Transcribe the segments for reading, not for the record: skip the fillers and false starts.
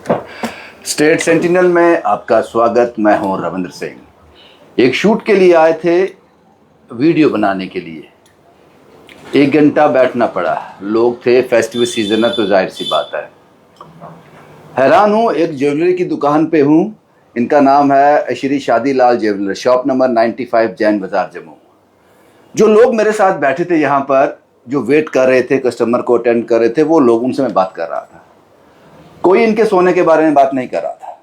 State sentinel में आपका स्वागत। मैं हूं रविंद्र सिंह। एक शूट के लिए आए थे, वीडियो बनाने के लिए 1 घंटा बैठना पड़ा। लोग थे, फेस्टिवल सीजन है तो जाहिर सी बात है। हैरान हूँ, एक ज्वेलरी की दुकान पे हूँ। इनका नाम है Shri Shadilal jeweller, shop number 95 Jain बाजार जम्मू। जो लोग मेरे साथ बैठे थे यहाँ पर, जो वेट कर रहे थे, कस्टमर को अटेंड कर रहे थे, वो लोग, उनसे मैं बात कर रहा था। कोई इनके सोने के बारे में बात नहीं कर रहा था,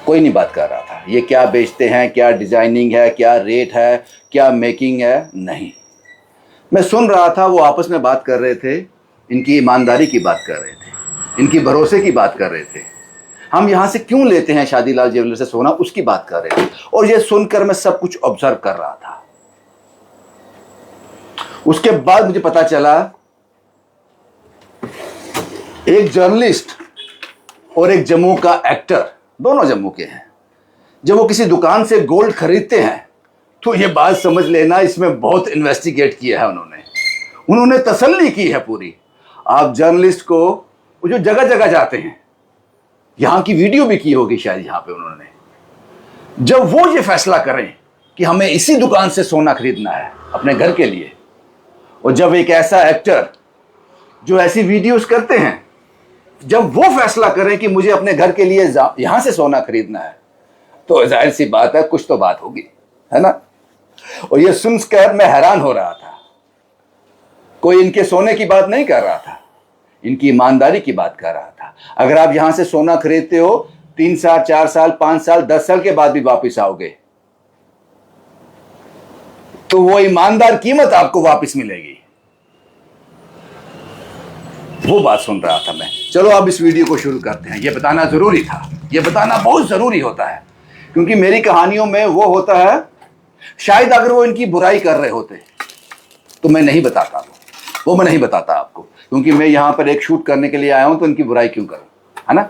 कोई नहीं बात कर रहा था। ये क्या बेचते हैं, क्या डिजाइनिंग है, क्या रेट है, क्या मेकिंग है, नहीं। मैं सुन रहा था, वो आपस में बात कर रहे थे, इनकी ईमानदारी की बात कर रहे थे, इनकी भरोसे की बात कर रहे थे। हम यहाँ से क्यों लेते हैं शादीलाल ज्वेलर से सोना, उसकी बात कर रहे थे। और ये सुनकर मैं सब कुछ ऑब्जर्व कर रहा था। उसके बाद मुझे पता चला, एक जर्नलिस्ट और एक जम्मू का एक्टर, दोनों जम्मू के हैं, जब वो किसी दुकान से गोल्ड खरीदते हैं तो ये बात समझ लेना, इसमें बहुत इन्वेस्टिगेट किया है उन्होंने तसल्ली की है पूरी। आप जर्नलिस्ट को, वो जो जगह जगह जाते हैं, यहां की वीडियो भी की होगी शायद यहां पे उन्होंने, जब वो ये फैसला करें कि हमें इसी दुकान से सोना खरीदना है अपने घर के लिए, और जब एक ऐसा एक्टर जो ऐसी वीडियोस करते हैं, जब वो फैसला करें कि मुझे अपने घर के लिए यहां से सोना खरीदना है, तो जाहिर सी बात है कुछ तो बात होगी, है ना। और ये सुनकर मैं हैरान हो रहा था। कोई इनके सोने की बात नहीं कर रहा था, इनकी ईमानदारी की बात कर रहा था। अगर आप यहां से सोना खरीदते हो, 3 साल, 4 साल, 5 साल, 10 साल के बाद भी वापस आओगे, तो वो ईमानदार कीमत आपको वापस मिलेगी। वो बात सुन रहा था मैं। चलो अब इस वीडियो को शुरू करते हैं। ये बताना जरूरी था, ये बताना बहुत जरूरी होता है, क्योंकि मेरी कहानियों में वो होता है, शायद अगर वो इनकी बुराई कर रहे होते तो मैं नहीं बताता, वो मैं नहीं बताता आपको, क्योंकि मैं यहां पर एक शूट करने के लिए आया हूं, तो इनकी बुराई क्यों करूं, है ना।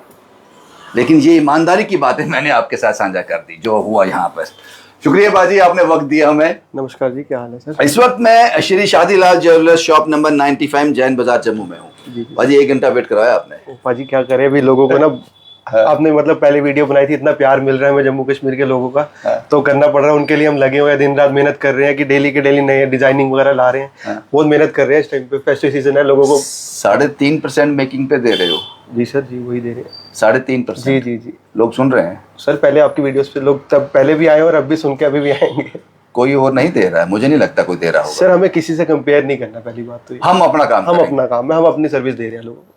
लेकिन ये ईमानदारी की बातें मैंने आपके साथ साझा कर दी, जो हुआ यहां पर। शुक्रिया बाजी, आपने वक्त दिया हमें। नमस्कार जी, क्या हाल है सर? इस वक्त मैं Shri Shadilal jewellers, shop number 95 Jain बाजार जम्मू में हूँ। बाजी 1 घंटा वेट कराया आपने। बाजी क्या करे, अभी लोगों को ना आपने मतलब पहले वीडियो बनाई थी, इतना प्यार मिल रहा है हमें जम्मू कश्मीर के लोगों का, तो करना पड़ रहा है। उनके लिए हम लगे हुए हैं, दिन रात मेहनत कर रहे हैं कि डेली के डेली नए डिजाइनिंग वगैरह ला रहे हैं। बहुत मेहनत कर रहे हैं। इस टाइम पे फेस्टिव सीजन है, लोगों को 3.5% मेकिंग पे दे रहे हो? जी सर, जी वही दे रहे हैं। 3.5%? जी जी जी। लोग सुन रहे हैं सर, पहले आपकी वीडियोस पे लोग तब पहले भी आए और अब भी सुन के अभी भी आएंगे। कोई और नहीं दे रहा है, मुझे नहीं लगता कोई दे रहा होगा। सर, हमें किसी से कंपेयर नहीं करना, पहली बात तो हम अपना काम हम अपना काम है, हम अपनी सर्विस दे रहे हैं लोगों को।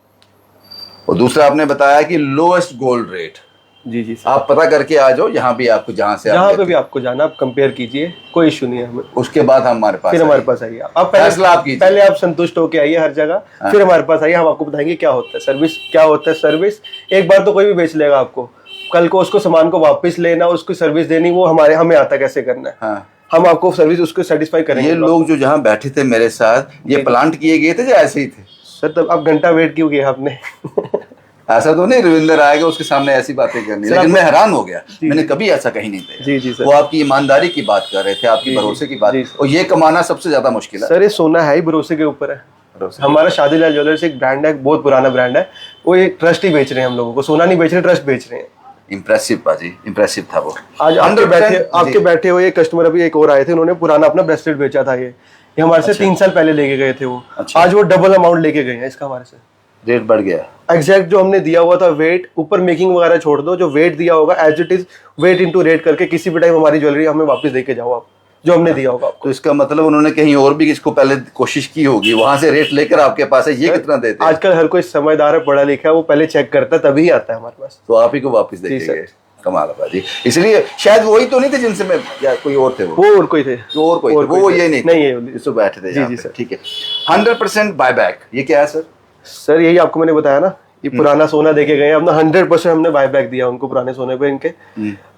और दूसरा, आपने बताया कि लोएस्ट गोल्ड रेट। जी जी सर, आप पता करके आ जाओ, यहाँ भी आपको, जहाँ पे भी आपको जाना, आप कंपेयर कीजिए, कोई इशू नहीं है हमें। उसके बाद हमारे पास, फिर हमारे पास आइए आप, पहले आप संतुष्ट होके आइए हर जगह, फिर हमारे पास आइए, हम आपको बताएंगे क्या होता है सर्विस, क्या होता है सर्विस। एक बार तो कोई भी बेच लेगा आपको, कल को उसको सामान को वापस लेना, उसको सर्विस देनी, वो हमें आता कैसे करना है। हम आपको सर्विस उसको सेटिस्फाई करेंगे। ये लोग जो जहाँ बैठे थे मेरे साथ, ये प्लांट किए गए थे या ऐसे ही थे? सर, तब आप घंटा वेट क्यों किया आपने? ऐसा तो नहीं रविंदर आएगा उसके सामने ऐसी बातें करनी, लेकिन मैं हैरान हो गया, मैंने कभी ऐसा कहीं नहीं देखा। जी जी सर, वो आपकी ईमानदारी की बात कर रहे थे, आपकी भरोसे की बात, और ये कमाना सबसे ज्यादा मुश्किल है। सर, ये सोना है ही भरोसे के ऊपर है। हमारा शादीलाल ज्वेलर्स एक ब्रांड है, बहुत पुराना ब्रांड है। वो एक ट्रस्ट ही बेच रहे हैं हम लोगों को, सोना नहीं बेच रहे, ट्रस्ट बेच रहे हैं। इम्प्रेसिव बाजी, इम्प्रेसिव था वो। आज आपके बैठे हुए कस्टमर, अभी एक और आए थे, उन्होंने पुराना अपना ब्रेसलेट बेचा था। ये हमारे से 3 साल पहले लेके गए थे वो। आज वो डबल अमाउंट लेके गए हैं इसका, हमारे से रेट बढ़ गया। एग्जैक्ट जो हमने दिया हुआ था वेट, ऊपर मेकिंग वगैरह छोड़ दो, जो वेट दिया होगा as it is weight into rate करके किसी भी टाइम हमारी ज्वेलरी हमें वापस देके जाओ आप, जो हमने दिया होगा आपको। तो इसका मतलब उन्होंने कहीं और भी इसको पहले कोशिश की होगी, वहां से रेट लेकर आपके पास है। ये कितना देते हैं? आजकल हर कोई समझदार है, पढ़ा लिखा है, वो पहले चेक करता है तभी आता है हमारे पास, तो आप ही को वापस देंगे। कमाल है बाजी। इसलिए शायद वही तो नहीं थे जिनसे मैं, या कोई और थे? वो और कोई थे, वो ये नहीं थे, बैठे थे। जी जी सर, ठीक है। 100% बायबैक, ये क्या है सर? सर, यही आपको मैंने बताया ना, ये पुराना सोना देके गए, अपना 100% हमने बायबैक दिया उनको, पुराने सोने पे इनके।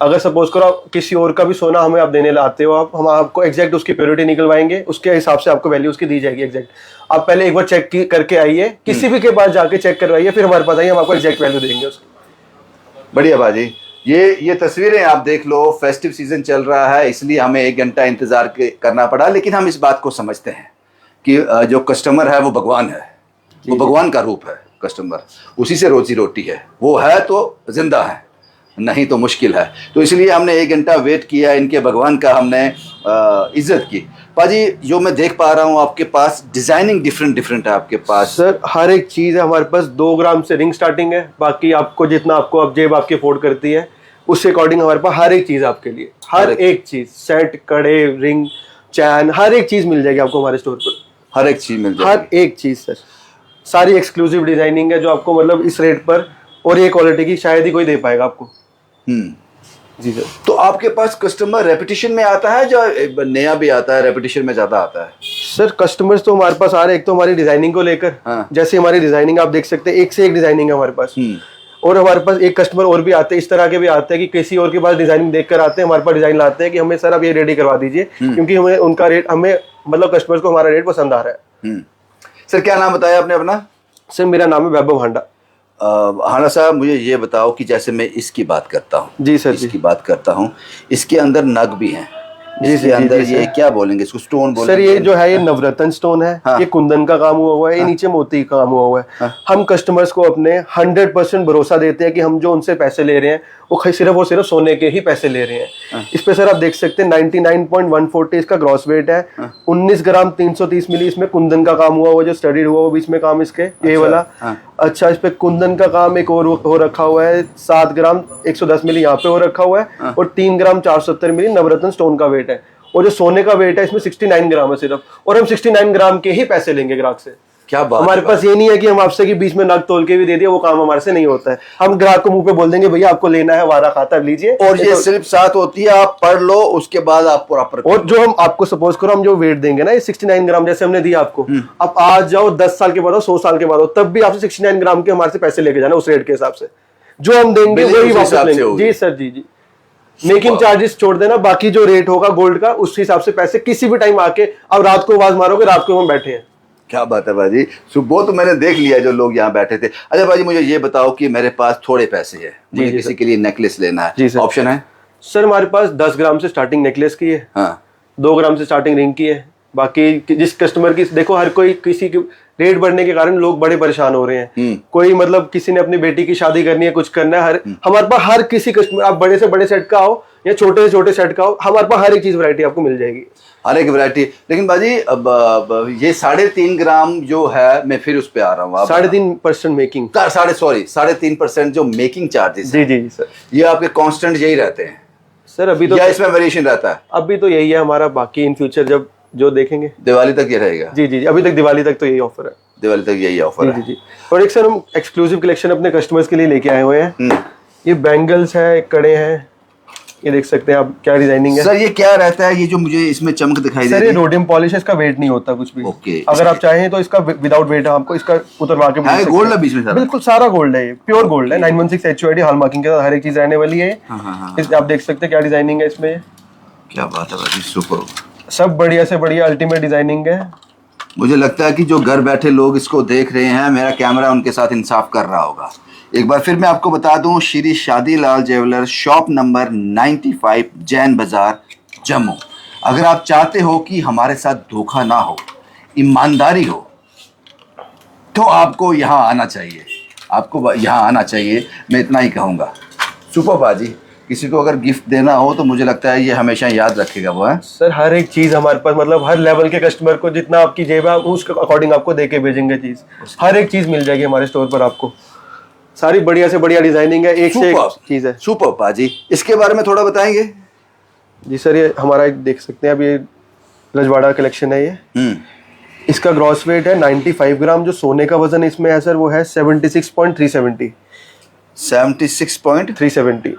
अगर सपोज करो आप किसी और का भी सोना हमें आप देने लाते हो, हम आपको एग्जैक्ट उसकी प्योरिटी निकलवाएंगे, उसके हिसाब से आपको वैल्यू उसकी दी जाएगी एग्जैक्ट। आप पहले एक बार चेक करके आइए, किसी भी के पास जाके चेक करवाइए, फिर हमारे पास आइए, हम आपको एग्जैक्ट वैल्यू देंगे उसकी। बढ़िया बाजी। ये तस्वीरें आप देख लो, फेस्टिव सीजन चल रहा है, इसलिए हमें 1 घंटा इंतजार करना पड़ा। लेकिन हम इस बात को समझते हैं कि जो कस्टमर है वो भगवान है, वो भगवान का रूप है। कस्टमर, उसी से रोजी रोटी है, वो है तो जिंदा है, नहीं तो मुश्किल है। तो इसलिए हमने 1 घंटा वेट किया, इनके भगवान का हमने इज्जत की। पाजी जो मैं देख पा रहा हूँ आपके पास डिजाइनिंग डिफरेंट है आपके पास। सर हर एक चीज़ है हमारे पास, 2 ग्राम से रिंग स्टार्टिंग है, बाकी आपको जितना आपको अब जेब आपकी अफोर्ड करती है उसके अकॉर्डिंग हमारे पास हर एक चीज़ आपके लिए, हर एक चीज़, सेट, कड़े, रिंग, चैन, हर एक चीज़ मिल जाएगी आपको हमारे स्टोर पर। हर एक चीज़ मिल जाएगी, हर एक चीज़ सर, सारी एक्सक्लूसिव डिजाइनिंग है जो आपको मतलब इस रेट पर और ये क्वालिटी की शायद ही कोई दे पाएगा आपको। जी सर। तो आपके पास कस्टमर रेपिटेशन में आता है जो नया भी आता है, रेपिटेशन में ज्यादा आता है? सर कस्टमर्स तो हमारे पास आ रहे हैं, एक तो हमारी डिजाइनिंग को लेकर, हाँ। जैसे हमारी डिजाइनिंग आप देख सकते हैं, एक से एक डिजाइनिंग है हमारे पास। और हमारे पास एक कस्टमर और भी आते हैं, इस तरह के भी आते हैं कि किसी और के पास डिजाइनिंग देख कर आते हैं, हमारे पास डिजाइन लाते हैं कि हमें सर आप ये रेडी करवा दीजिए, क्योंकि हमें उनका रेट, हमें मतलब कस्टमर्स को हमारा रेट पसंद आ रहा है। सर क्या नाम बताया आपने अपना? सर मेरा नाम है वैभव हांडा। हाना साहब मुझे ये बताओ कि जैसे मैं इसकी बात करता हूँ, जी सर, इसकी बात करता हूँ, इसके अंदर नग भी हैं, जी इसके अंदर ये क्या बोलेंगे इसको, स्टोन बोलेंगे? सर ये जो है ये नवरत्न स्टोन है। हाँ। ये कुंदन का काम हुआ है, ये नीचे मोती का काम हुआ है। हाँ। हम कस्टमर्स को अपने 100% भरोसा देते हैं कि हम जो उनसे पैसे ले रहे हैं वो सिर्फ और सिर्फ सोने के ही पैसे ले रहे हैं। इस पे सर आप देख सकते हैं 99.140 इसका ग्रॉस वेट है। 19 ग्राम 330 मिली इसमें कुंदन का काम हुआ जो स्टडीड हुआ वो बीच में काम इसके, ये वाला। अच्छा इस पे कुंदन का काम एक और हो रखा हुआ है, 7 ग्राम 110 मिली यहाँ पे हो रखा हुआ है, और 3 ग्राम 470 मिली नवरत्न स्टोन का वेट है। और जो सोने का वेट है इसमें 69 ग्राम है सिर्फ, और हम 69 ग्राम के ही पैसे लेंगे ग्राहक से। क्या बात हमारे पास ये नहीं है कि हम आपसे कि बीच में नग तोल के भी दे दिए, वो काम हमारे से नहीं होता है। हम ग्राहक को मुंह पे बोल देंगे भैया आपको लेना है वारा खाता लीजिए, और ये सिर्फ साथ होती है, आप पढ़ लो उसके बाद आप प्रॉपर। और जो हम आपको सपोज करो हम जो वेट देंगे ना ये 69 ग्राम जैसे हमने दिया आपको, आप आज जाओ 10 साल के बाद हो, 100 साल के बाद हो, तब भी आपसे 69 ग्राम के हमारे से पैसे लेके जाना उस रेट के हिसाब से जो हम देंगे वही वापस लेंगे। जी सर, जी। मेकिंग चार्जेस छोड़ देना, बाकी जो रेट होगा गोल्ड का उस हिसाब से पैसे किसी भी टाइम आके अब रात को आवाज मारोगे, रात को हम बैठे हैं। क्या बात है भाजी, वो तो मैंने देख लिया जो लोग यहाँ बैठे थे। अच्छा भाजी मुझे ये बताओ कि मेरे पास थोड़े पैसे है, मुझे किसी के लिए नेकलेस लेना है, ऑप्शन है? सर हमारे पास 10 ग्राम से स्टार्टिंग नेकलेस की है, हाँ। 2 ग्राम से स्टार्टिंग रिंग की है। बाकी जिस कस्टमर की देखो, हर कोई किसी के रेट बढ़ने के कारण लोग बड़े परेशान हो रहे हैं। कोई मतलब किसी ने अपनी बेटी की शादी करनी है, कुछ करना है, हमारे पास हर किसी कस्टमर, आप बड़े से बड़े सेट का हो या छोटे से छोटे सेट का हो, हमारे पास हर एक चीज वैरायटी आपको मिल जाएगी, हर एक वैरायटी। लेकिन बाजी अब ये 3.5 ग्राम जो है, मैं फिर उस पे आ रहा हूँ, 3.5% मेकिंग, 3.5% जो मेकिंग चार्जेस। जी सर, ये आपके कांस्टेंट यही रहते हैं सर? अभी तो या इसमें वेरिएशन रहता है? अभी तो यही है हमारा, बाकी इन फ्यूचर जब जो देखेंगे दिवाली तक ये रहेगा। जी, अभी तक दिवाली तक तो यही ऑफर है, दिवाली तक यही ऑफर है। जी। और एक सर हम एक्सक्लूसिव कलेक्शन अपने कस्टमर्स के लिए लेके आए हुए हैं। ये बैंगल्स है, कड़े हैं, ये देख सकते हैं आप क्या डिजाइनिंग है। सर ये क्या रहता है, ये जो मुझे इसमें चमक दिखाई दे रही है? सर ये रोडियम पॉलिश है, इसका वेट नहीं होता कुछ भी। ओके। अगर आप चाहें तो इसका विदाउट वेट आपको इसका उतरवा के है, गोल्ड है बीच में सारा? बिल्कुल सारा गोल्ड है, प्योर गोल्ड है, 916 HUID हॉल मार्किंग के साथ हर एक चीज रहने वाली है। आप देख सकते हैं क्या डिजाइनिंग है इसमें। क्या बात है भाई, सुपर। सब बढ़िया से बढ़िया अल्टीमेट डिजाइनिंग है। मुझे लगता है कि जो घर बैठे लोग इसको देख रहे हैं, मेरा कैमरा उनके साथ इंसाफ कर रहा होगा। एक बार फिर मैं आपको बता दूं, Shri Shadilal jewellers, shop number 95, Jain बाजार, जम्मू। अगर आप चाहते हो कि हमारे साथ धोखा ना हो, ईमानदारी हो, तो आपको यहाँ आना चाहिए, आपको यहाँ आना चाहिए, मैं इतना ही कहूँगा। सुपर बाजी, किसी को अगर गिफ्ट देना हो तो मुझे लगता है ये हमेशा याद रखेगा वो है। सर हर एक चीज हमारे पास, मतलब हर लेवल के कस्टमर को जितना आपकी जेब है उसके अकॉर्डिंग आपको देके भेजेंगे चीज, हर एक चीज मिल जाएगी हमारे स्टोर पर आपको, सारी बढ़िया से बढ़िया डिजाइनिंग है, एक से एक चीज है। सुपर बाजी, इसके बारे में थोड़ा बताएंगे? जी सर, ये हमारा एक देख सकते हैं, अब ये रजवाड़ा कलेक्शन है ये। इसका ग्रॉस वेट है 95 ग्राम, जो सोने का वजन इसमें है सर वो है 76.370। 76.370।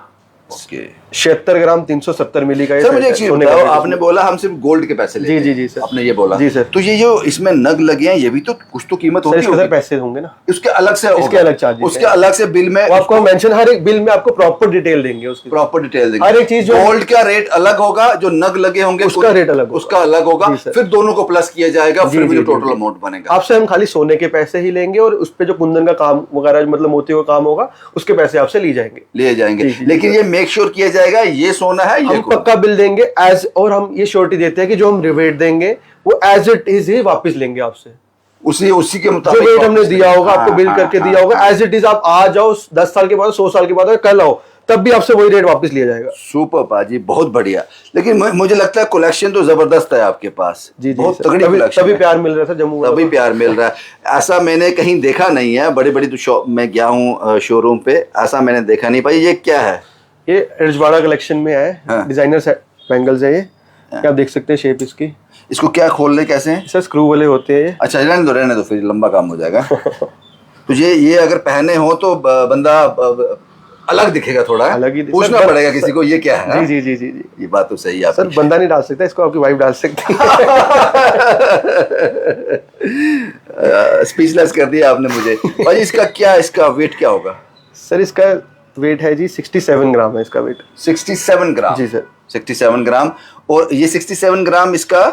ओके। 76 ग्राम 370 मिली का। सर मुझे एक चीज बताओ, आपने बोला हम सिर्फ गोल्ड के पैसे लेते हैं। जी सर, आपने ये बोला। जी सर। तो ये जो इसमें नग लगे हैं, ये भी तो कुछ तो कीमत होती है, इसके पैसे होंगे ना, उसके अलग से, इसके अलग चार्ज, उसके अलग से बिल में आपको मेंशन, हर एक बिल में आपको प्रॉपर डिटेल देंगे, उसकी प्रॉपर डिटेल देंगे। हर एक चीज, गोल्ड का रेट अलग होगा, जो नग लगे होंगे उसका रेट अलग, उसका अलग होगा, फिर दोनों को प्लस किया जाएगा, फिर भी टोटल अमाउंट बनेगा। आपसे हम खाली सोने के पैसे ही लेंगे, और उस पे जो कुंदन का काम वगैरह मतलब मोतियों का काम होगा उसके पैसे आपसे लिए जाएंगे। लेकिन ये मेक श्योर किया जाएगा ये सोना है, हम पक्का बिल देंगे एज, और हम ये श्योरिटी देते हैं कि जो हम रिवेट देंगे वो एज इट इज ही वापस लेंगे आपसे। उसी के जो मुताबिक वेट हमने दिया होगा आपको बिल हाँ, करके हाँ, दिया होगा, एज इट इज आप आ जाओ 10 साल के बाद, 100 साल के बाद, अगर कल आओ तब भी आपसे वही रेट वापस लिया जाएगा। सुपर पाजी, बहुत बढ़िया। लेकिन मुझे लगता है कलेक्शन तो जबरदस्त है आपके पास। जी जी बहुत सर, तगड़ी कलेक्शन तभी है। प्यार मिल रहा था जम्मू वालों तभी को। प्यार मिल रहा है। ऐसा मैंने कहीं देखा नहीं है, बड़ी बड़ी तो शॉप में गया हूँ शोरूम पे, ऐसा मैंने देखा नहीं। भाई ये क्या है? ये रजवाड़ा कलेक्शन में है, हाँ। डिजाइनर बैंगल्स है ये, आप देख सकते हैं शेप इसकी। इसको क्या खोलने कैसे हैं? सर स्क्रू वाले होते हैं ये। अच्छा रहने दो फिर लंबा काम हो जाएगा। तो ये अगर पहने हो तो बंदा अलग दिखेगा थोड़ा, अलग ही पूछना पड़ेगा किसी को ये क्या है। जी जी जी जी जी। ये बात तो सही है सर बंदा नहीं डाल सकता इसको, आपकी वाइफ डाल सकती है। स्पीचलेस कर दिया आपने मुझे। भाई इसका वेट क्या होगा? सर इसका वेट है जी 67 ग्राम है इसका वेट। 67 ग्राम? जी सर 67 ग्राम। और ये 67 ग्राम इसका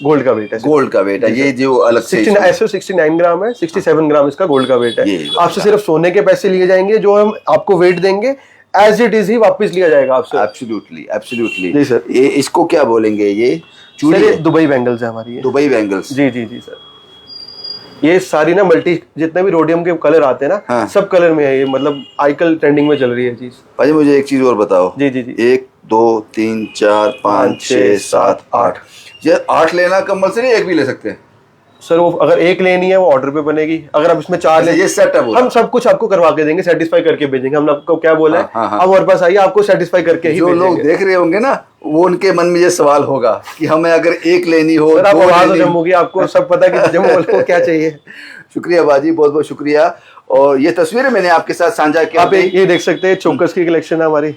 गोल्ड का वेट है। गोल्ड का वेट है। ये जो अलग से 69 ग्राम है, 67 ग्राम इसका गोल्ड का वेट है। ये आपसे सिर्फ सोने के पैसे लिए जाएंगे, जो हम आपको वेट देंगे एज इट इज ही वापस लिया जाएगा आपसे। Absolutely absolutely. जी सर। ये इसको क्या बोलेंगे? ये सर ये दुबई बैंगल्स है हमारी ये। Dubai bangles? जी जी जी सर। ये सारी ना मल्टी, जितने भी रोडियम के कलर आते हैं ना, हाँ। सब कलर में है ये, मतलब आजकल ट्रेंडिंग में चल रही है चीज। भाई मुझे एक चीज और बताओ। जी जी जी। 1 2 3 4 5 6 7 8, ये 8 लेना कंपल्सरी, एक भी ले सकते हैं? सर वो अगर एक लेनी है वो ऑर्डर पे बनेगी, अगर आप इसमें 4 ले, ये सेट है वो? हम सब कुछ आपको करवा के देंगे, सेटिस्फाई करके भेजेंगे। हम आपको क्या बोला है, हाँ, हाँ। आप हमारे पास आइए, आपको सेटिस्फाई करके ही जो लोग भेजेंगे। देख रहे होंगे ना, वो उनके मन में ये सवाल होगा कि हमें अगर एक लेनी हो, सर आप 2 आवाज हो लेनी हो। जम्मू की, आपको सब पता है कि जम्मू वालों को क्या चाहिए। शुक्रिया बाजी, बहुत बहुत शुक्रिया। और ये तस्वीरें मैंने आपके साथ साझा की। आप ये देख सकते हैं चोकर्स की कलेक्शन है हमारी।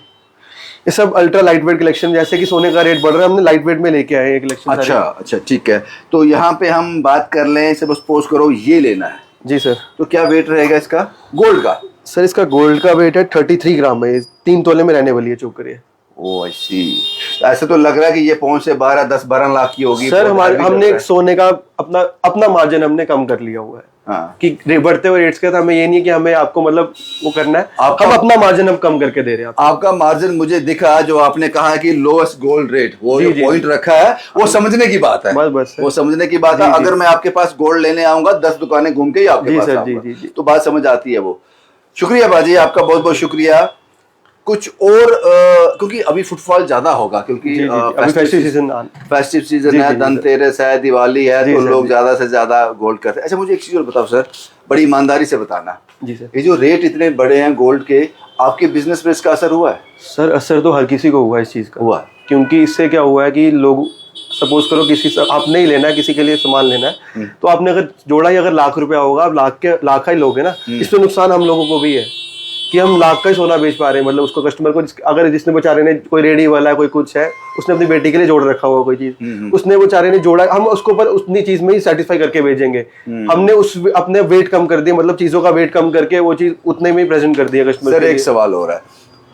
ये सब अल्ट्रा लाइट वेट कलेक्शन, जैसे कि सोने का रेट बढ़ रहा है, हमने लाइट वेट में लेके आए ये कलेक्शन। अच्छा ठीक है। तो यहाँ पे हम बात कर लें, सपोज करो ये लेना है जी सर, तो क्या वेट रहेगा इसका गोल्ड का? सर इसका गोल्ड का वेट है 33 ग्राम है, 3 तोले में रहने वाली है चोकर ये। ओ आई सी। ऐसे तो लग रहा है कि ये पहुंच से 10-12 लाख की होगी। सर हमने सोने का अपना मार्जिन हमने कम कर लिया हुआ है। हाँ। कि बढ़ते हुए रेट्स के हमें ये नहीं कि हमें आपको मतलब वो करना है, हम अपना मार्जिन हम कम करके दे रहे हैं। आपका मार्जिन मुझे दिखा, जो आपने कहा है कि लोएस्ट गोल्ड रेट, वो जो पॉइंट रखा है वो समझने की बात है। बस वो समझने की बात है। अगर मैं आपके पास गोल्ड लेने आऊंगा 10 दुकानें घूम के ही आपके पास आऊंगा, तो बात समझ आती है वो। शुक्रिया बाजी, आपका बहुत बहुत शुक्रिया। कुछ और क्योंकि अभी फुटफॉल ज्यादा होगा, क्योंकि फेस्टिव सीजन है, धनतेरस है, दिवाली है, तो लोग ज्यादा से ज्यादा गोल्ड करते हैं। अच्छा मुझे एक चीज और बताओ सर, बड़ी ईमानदारी से बताना जी सर, ये जो रेट इतने बड़े हैं गोल्ड के, आपके बिजनेस में इसका असर हुआ है? सर असर तो हर किसी को हुआ है इस चीज का। हुआ, क्योंकि इससे क्या हुआ है कि लोग सपोज करो किसी से आपने ही लेना है, किसी के लिए सामान लेना है, तो आपने अगर जोड़ा ही अगर लाख रुपया होगा, आप लाख ही लोगे ना, इसमें नुकसान हम लोगों को भी है कि हम लाख का ही सोना बेच पा रहे हैं। मतलब उसको कस्टमर को अगर जिसने बेचारे ने, कोई रेडी वाला है, कोई कुछ है, उसने अपनी बेटी के लिए जोड़ रखा हुआ कोई चीज, उसने बेचारे ने जोड़ा, हम उसको पर उतनी चीज में ही सेटिस्फाई करके भेजेंगे। हमने उस अपने वेट कम कर दिया, मतलब चीजों का वेट कम करके वो चीज उतने में ही प्रेजेंट कर दिया कस्टमर। सर एक सवाल हो रहा है,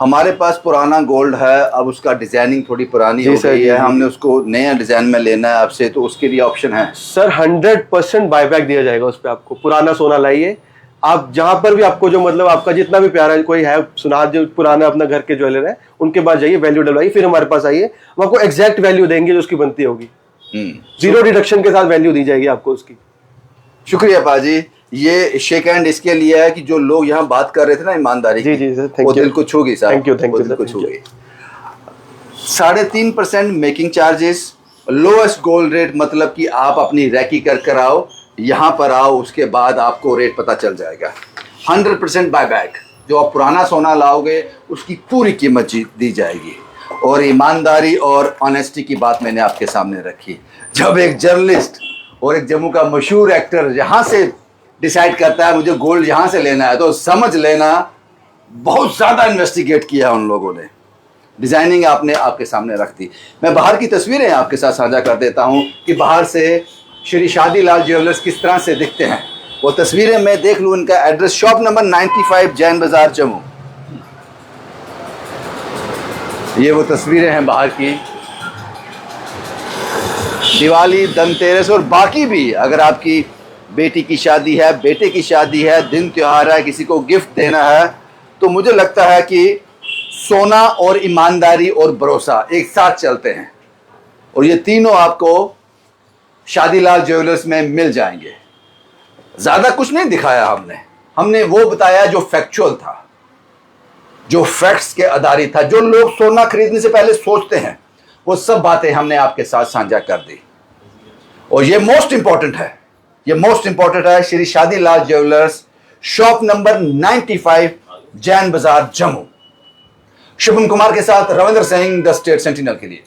हमारे पास पुराना गोल्ड है, अब उसका डिजाइनिंग थोड़ी पुरानी हो गई है, हमने उसको नया डिजाइन में लेना है आपसे, तो उसके लिए ऑप्शन है? सर 100% बायबैक दिया जाएगा उस पर। आपको पुराना सोना लाइए, आप जहां पर भी आपको जो मतलब आपका जितना भी प्यारा कोई है सुनार, जो पुराना अपना घर के ज्वेलर है, उनके पास जाइए, वैल्यू डलवाइए, फिर हमारे पास आइए, हम आपको एग्जैक्ट वैल्यू देंगे जो उसकी बनती होगी। 0 डिडक्शन के साथ वैल्यू दी जाएगी आपको उसकी। शुक्रिया पाजी। ये शेक हैंड इसके लिए है कि जो लोग यहाँ बात कर रहे थे ना ईमानदारी की, जी सर, वो दिल को छू गई साहब। Thank you sir, 3.5% making charges, lowest gold rate, मतलब कि आप अपनी रैकी कर आओ, यहाँ पर आओ, उसके बाद आपको रेट पता चल जाएगा। 100% बायबैक, जो आप पुराना सोना लाओगे उसकी पूरी कीमत दी जाएगी। और ईमानदारी और ऑनेस्टी की बात मैंने आपके सामने रखी। जब एक जर्नलिस्ट और एक जम्मू का मशहूर एक्टर यहाँ से डिसाइड करता है मुझे गोल्ड यहाँ से लेना है, तो समझ लेना बहुत ज़्यादा इन्वेस्टिगेट किया उन लोगों ने। डिज़ाइनिंग आपने आपके सामने रख दी। मैं बाहर की तस्वीरें आपके साथ साझा कर देता हूँ कि बाहर से श्री शादीलाल ज्वेलर्स किस तरह से दिखते हैं। वो तस्वीरें मैं देख लूँ। इनका एड्रेस शॉप नंबर 95 जैन बाजार जम्मू। ये वो तस्वीरें हैं बाहर की। दिवाली, धनतेरस और बाकी भी, अगर आपकी बेटी की शादी है, बेटे की शादी है, दिन त्योहार है, किसी को गिफ्ट देना है, तो मुझे लगता है कि सोना और ईमानदारी और भरोसा एक साथ चलते हैं, और ये तीनों आपको शादीलाल ज्वेलर्स में मिल जाएंगे। ज्यादा कुछ नहीं दिखाया हमने, हमने वो बताया जो फैक्चुअल था, जो फैक्ट्स के आधारित था, जो लोग सोना खरीदने से पहले सोचते हैं, वो सब बातें हमने आपके साथ साझा कर दी। और ये मोस्ट इंपॉर्टेंट है, ये मोस्ट इंपॉर्टेंट है, Shri Shadilal jewellers, shop number 95, Jain बाजार, जम्मू। शुभम कुमार के साथ Ravindra Singh, the state sentinel के लिए।